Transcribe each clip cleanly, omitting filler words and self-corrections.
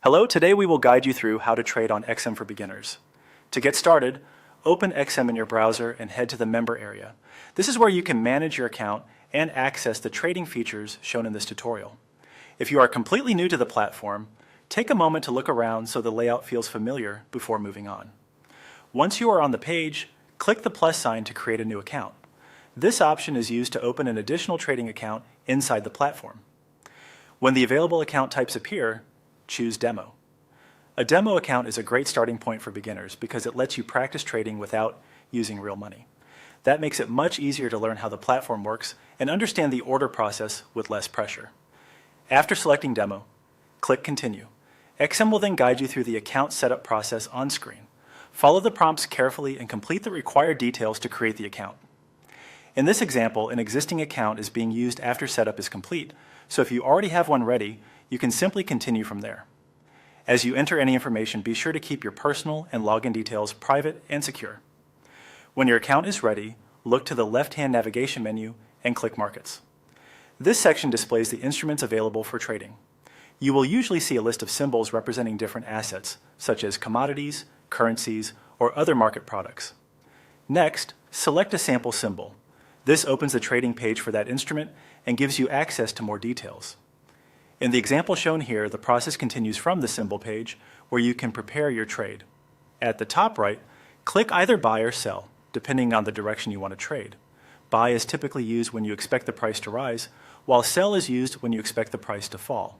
Hello, today we will guide you through how to trade on XM for beginners. To get started, open XM in your browser and head to the member area. This is where you can manage your account and access the trading features shown in this tutorial. If you are completely new to the platform, take a moment to look around so the layout feels familiar before moving on. Once you are on the page, click the plus sign to create a new account. This option is used to open an additional trading account inside the platform. When the available account types appear, choose Demo. A demo account is a great starting point for beginners because it lets you practice trading without using real money. That makes it much easier to learn how the platform works and understand the order process with less pressure. After selecting Demo, click Continue. XM will then guide you through the account setup process on screen. Follow the prompts carefully and complete the required details to create the account. In this example, an existing account is being used after setup is complete, so if you already have one ready, you can simply continue from there. As you enter any information, be sure to keep your personal and login details private and secure. When your account is ready, look to the left-hand navigation menu and click Markets. This section displays the instruments available for trading. You will usually see a list of symbols representing different assets, such as commodities, currencies, or other market products. Next, select a sample symbol. This opens the trading page for that instrument and gives you access to more details. In the example shown here, the process continues from the symbol page where you can prepare your trade. At the top right, click either buy or sell, depending on the direction you want to trade. Buy is typically used when you expect the price to rise, while sell is used when you expect the price to fall.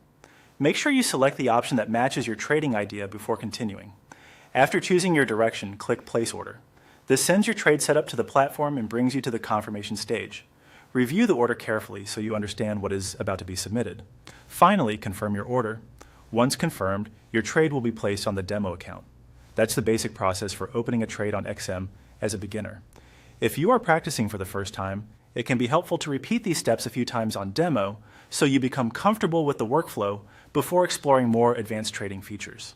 Make sure you select the option that matches your trading idea before continuing. After choosing your direction, click Place Order. This sends your trade setup to the platform and brings you to the confirmation stage. Review the order carefully so you understand what is about to be submitted. Finally, confirm your order. Once confirmed, your trade will be placed on the demo account. That's the basic process for opening a trade on XM as a beginner. If you are practicing for the first time, it can be helpful to repeat these steps a few times on demo so you become comfortable with the workflow before exploring more advanced trading features.